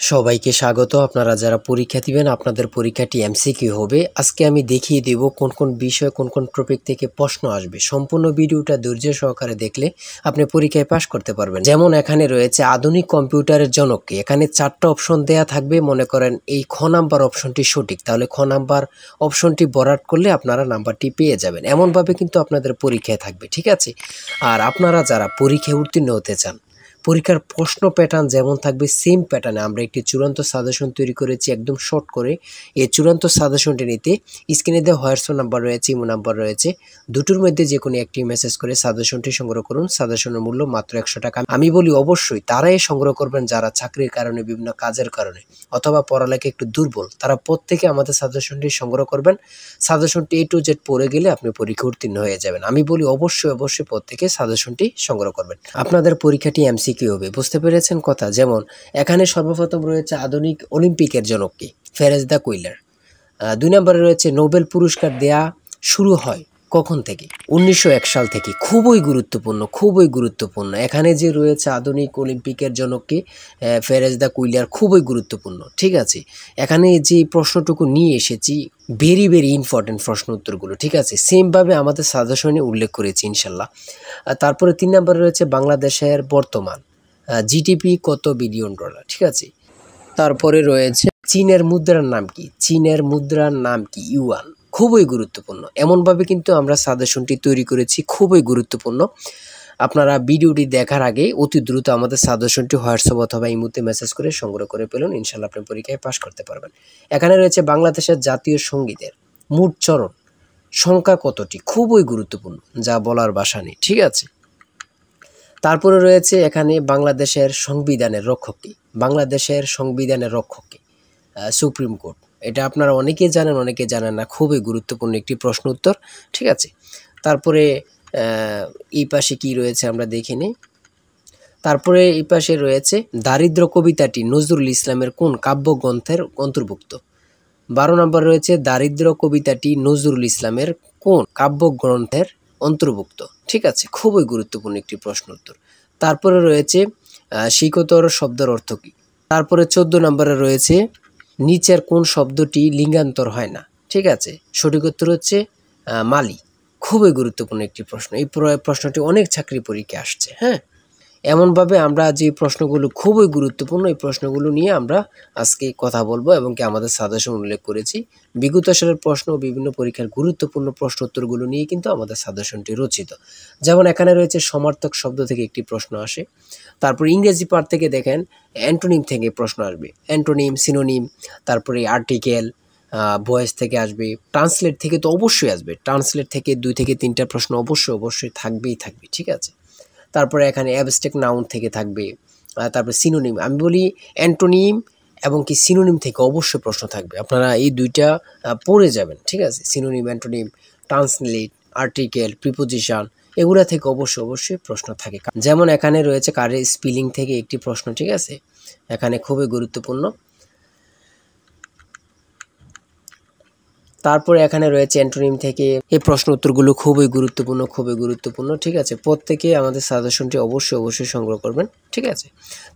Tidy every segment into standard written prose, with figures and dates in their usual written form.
সবাইকে স্বাগত। আপনারা যারা পরীক্ষা দিবেন আপনাদের পরীক্ষাটি এমসিকিউ হবে। আজকে আমি দেখিয়ে দেব কোন কোন বিষয় কোন কোন টপিক থেকে প্রশ্ন আসবে। সম্পূর্ণ ভিডিওটা ধৈর্য সহকারে দেখলে আপনি পরীক্ষায় পাশ করতে পারবেন। যেমন এখানে রয়েছে আধুনিক কম্পিউটারের জনক কে। এখানে 4টা অপশন দেয়া থাকবে। মনে করেন এই খ নাম্বার অপশনটি সঠিক, তাহলে খ নাম্বার অপশনটি বরাট করলে আপনারা নাম্বারটি পেয়ে যাবেন। এমনভাবে কিন্তু আপনাদের পরীক্ষায় থাকবে, ঠিক আছে? আর আপনারা যারা পরীক্ষায় উত্তীর্ণ হতে চান, পরীক্ষার প্রশ্ন প্যাটার্ন যেমন থাকবে সেম প্যাটার্নে আমরা একটি চূড়ান্ত সাজেশন তৈরি করেছি একদম শর্ট করে। এই চূড়ান্ত সাজেশনটি নিতে স্ক্রিনে দেওয়া হোয়াটসঅ্যাপ নাম্বার রয়েছে, ইমো নাম্বার রয়েছে, দুটোর মধ্যে যে কোনো একটি মেসেজ করে সাজেশনটি সংগ্রহ করুন। সাজেশনের মূল্য মাত্র 100 টাকা। আমি বলি অবশ্যই তারাই সংগ্রহ করবেন যারা চাকরির কারণে, বিভিন্ন কাজের কারণে অথবা পড়ালেখা একটু দুর্বল, তারা প্রত্যেকে আমাদের সাজেশনটি সংগ্রহ করবেন। সাজেশনটি A to Z পড়ে গেলে আপনি পরীক্ষা উত্তীর্ণ হয়ে যাবেন। আমি বলি অবশ্যই প্রত্যেকে সাজেশনটি সংগ্রহ করবেন। আপনাদের পরীক্ষাটি এমসিকিউ হবে, বুঝতে পেরেছেন কথা? যেমন এখানে সর্বপ্রথম রয়েছে আধুনিক অলিম্পিকের জনক কে, ফেরেজ দ্য কুইলার। 2 নম্বরে রয়েছে নোবেল পুরস্কার দেয়া শুরু হয় কখন থেকে? 1901 সাল থেকে। খুবই গুরুত্বপূর্ণ। এখানে যে রয়েছে আধুনিক অলিম্পিকের জনককে ফেরেজ দ্য কুইলার, খুবই গুরুত্বপূর্ণ, ঠিক আছে? এখানে যে প্রশ্নটুকু নিয়ে এসেছি ভেরি ইম্পর্টেন্ট প্রশ্ন উত্তরগুলো, ঠিক আছে? সেমভাবে আমাদের সাজেশনে উল্লেখ করেছি ইনশাল্লাহ। তারপরে 3 নম্বরে রয়েছে বাংলাদেশের বর্তমান জিডিপি কত বিলিয়ন ডলার, ঠিক আছে? তারপরে রয়েছে চীনের মুদ্রার নাম কি? ইউয়ান। খুবই গুরুত্বপূর্ণ। এমনভাবে কিন্তু আমরা সাজেশনটি তৈরি করেছি, খুবই গুরুত্বপূর্ণ। আপনারা ভিডিওটি দেখার আগে অতি দ্রুত আমাদের সাজেশনটি হোয়াটসঅ্যাপ অথবা ইমোতে মেসেজ করে সংগ্রহ করে পেলেন, ইনশাল্লাহ আপনি পরীক্ষায় পাশ করতে পারবেন। এখানে রয়েছে বাংলাদেশের জাতীয় সঙ্গীতের মোট চরণ সংখ্যা কতটি? খুবই গুরুত্বপূর্ণ, যা বলার ভাষা নেই, ঠিক আছে? তারপরে রয়েছে এখানে বাংলাদেশের সংবিধানের রক্ষক কে? Supreme court. এটা আপনারা অনেকেই জানেন, অনেকে জানেন না। খুবই গুরুত্বপূর্ণ একটি প্রশ্ন উত্তর, ঠিক আছে? তারপরে এই পাশে কি রয়েছে আমরা দেখে নিই। তারপরে এই পাশে রয়েছে দারিদ্র কবিতাটি নজরুল ইসলামের কোন কাব্যগ্রন্থের অন্তর্ভুক্ত? 12 নম্বর রয়েছে দারিদ্র কবিতাটি নজরুল ইসলামের কোন কাব্যগ্রন্থের অন্তর্ভুক্ত, ঠিক আছে? খুবই গুরুত্বপূর্ণ একটি প্রশ্ন উত্তর। তারপরে রয়েছে শিকতর শব্দের অর্থ কী? তারপরে 14 নম্বরে রয়েছে নিচের কোন শব্দটি লিঙ্গান্তর হয় না, ঠিক আছে? সঠিক উত্তর হচ্ছে মালি। খুবই গুরুত্বপূর্ণ একটি প্রশ্ন। এই প্রশ্নটি অনেক চাকরি পরীক্ষায় আসছে, হ্যাঁ? এমনভাবে আমরা যে প্রশ্নগুলো খুবই গুরুত্বপূর্ণ, এই প্রশ্নগুলো নিয়ে আমরা আজকে কথা বলবো এবং কি আমাদের সাজেশন উল্লেখ করেছি। বিগত সালের প্রশ্ন ও বিভিন্ন পরীক্ষার গুরুত্বপূর্ণ প্রশ্ন উত্তরগুলো নিয়ে কিন্তু আমাদের সাজেশনটি রচিত। যেমন এখানে রয়েছে সমার্থক শব্দ থেকে একটি প্রশ্ন আসে। তারপর ইংরেজি পার্ট থেকে দেখেন অ্যান্টোনিম থেকে প্রশ্ন আসবে। অ্যান্টোনিম, সিনোনিম, তারপরে আর্টিকেল, ভয়েস থেকে আসবে। ট্রান্সলেট থেকে তো অবশ্যই আসবে। ট্রান্সলেট থেকে 2 থেকে 3টা প্রশ্ন অবশ্যই থাকবে, ঠিক আছে? তারপরে এখানে অ্যাবস্ট্রাক্ট নাউন থেকে থাকবে। তারপরে সিনোনিম। আমি বলি অ্যান্টোনিম এবং কি সিনোনিম থেকে অবশ্যই প্রশ্ন থাকবে। আপনারা এই 2টা পড়ে যাবেন, ঠিক আছে? Synonym, antonym, translate, article, preposition, এগুলা থেকে অবশ্যই প্রশ্ন থাকে। যেমন এখানে রয়েছে কারের স্পেলিং থেকে একটি প্রশ্ন, ঠিক আছে? এখানে খুবই গুরুত্বপূর্ণ। তারপরে এখানে রয়েছে অ্যান্টোনিম থেকে। এই প্রশ্ন উত্তরগুলো খুবই গুরুত্বপূর্ণ, ঠিক আছে? প্রত্যেকে আমাদের সাজেশনটি অবশ্যই সংগ্রহ করবেন, ঠিক আছে?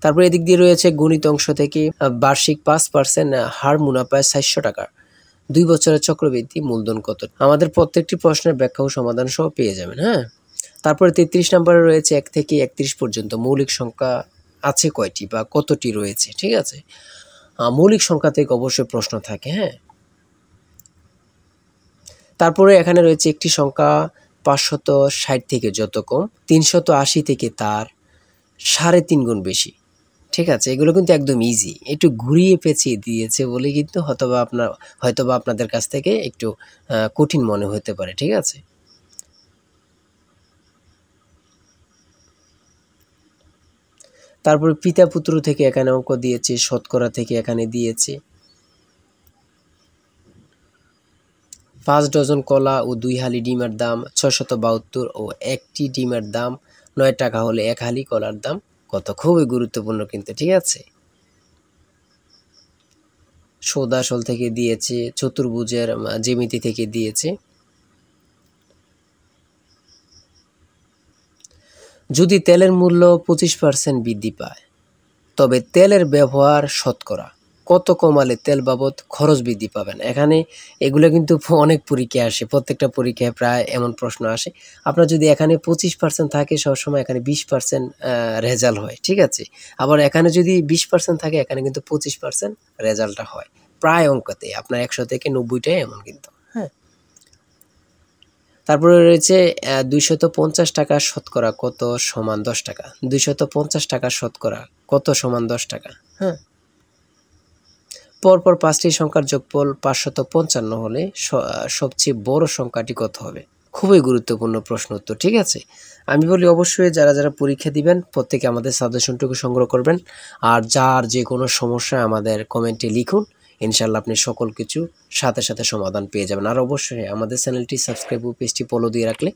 তারপরে এদিক দিয়ে রয়েছে গণিত অংশ থেকে বার্ষিক 5% হার মুনাফায় 400 টাকা 2 বছরের চক্রবৃদ্ধি মূলধন কত? আমাদের প্রত্যেকটি প্রশ্নের ব্যাখ্যা ও সমাধান সহ পেয়ে যাবেন, হ্যাঁ? তারপরে 33 নম্বরে রয়েছে 1 থেকে 31 পর্যন্ত মৌলিক সংখ্যা আছে কয়টি বা কতটি রয়েছে, ঠিক আছে? মৌলিক সংখ্যা থেকে অবশ্যই প্রশ্ন থাকে, হ্যাঁ? তারপরে এখানে রয়েছে একটি সংখ্যা 560 থেকে যত কম 380 থেকে তার 3.5 গুণ বেশি, ঠিক আছে? এগুলো কিন্তু একদম ইজি। একটু ঘুরিয়ে পেঁচিয়ে দিয়েছে বলে কিন্তু হয়তোবা আপনাদের কাছ থেকে একটু কঠিন মনে হতে পারে, ঠিক আছে? তারপরে পিতা পুত্র থেকে এখানে অঙ্ক দিয়েছে, শতকরা থেকে এখানে দিয়েছে। 5 ডজন কলা ও 2 হালি ডিমের দাম 672 ও 1টি ডিমের দাম 9 টাকা হলে 1 হালি কলার দাম কত? খুবই গুরুত্বপূর্ণ কিন্তু, ঠিক আছে? সৌদাশল থেকে দিয়েছে, চতুর্ভুজের জ্যামিতি থেকে দিয়েছে। যদি তেলের মূল্য 25% বৃদ্ধি পায় তবে তেলের ব্যবহার শতকরা কত কমালে তেল বাবদ খরচ বৃদ্ধি পাবেন। এখানে এগুলো কিন্তু অনেক পরীক্ষায় আসে, প্রত্যেকটা পরীক্ষায় প্রায় এমন প্রশ্ন আসে। আপনার যদি এখানে 25% থাকে সবসময় এখানে 20% রেজাল্ট হয়, ঠিক আছে। আবার এখানে যদি 20% থাকে এখানে কিন্তু 25% রেজাল্টটা হয় প্রায় অঙ্কতে। আপনার 100 থেকে 90টাই এমন কিন্তু, হ্যাঁ। তারপরে রয়েছে 250 টাকা শতকরা কত সমান 10 টাকা। 250 টাকা শতকরা কত সমান 10 টাকা, হ্যাঁ। পরপর 5টি সংখ্যার যোগফল 555 হলে সবচেয়ে বড় সংখ্যাটি কত হবে? খুবই গুরুত্বপূর্ণ প্রশ্ন উত্তর, ঠিক আছে। আমি বলি অবশ্যই যারা যারা পরীক্ষা দিবেন প্রত্যেকে আমাদের সাজেশনটুকু সংগ্রহ করবেন। আর যার যে কোনো সমস্যা আমাদের কমেন্টে লিখুন, ইনশাল্লাহ আপনি সকল কিছু সাথে সাথে সমাধান পেয়ে যাবেন। আর অবশ্যই আমাদের চ্যানেলটি সাবস্ক্রাইব ও পেজটি ফলো দিয়ে রাখলে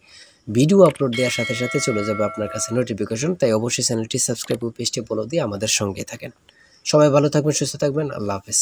ভিডিও আপলোড দেওয়ার সাথে সাথে চলে যাবে আপনার কাছে নোটিফিকেশন। তাই অবশ্যই চ্যানেলটি সাবস্ক্রাইব ও পেজটি ফলো দিয়ে আমাদের সঙ্গে থাকেন। সবাই ভালো থাকবেন, সুস্থ থাকবেন। আল্লাহ হাফেজ।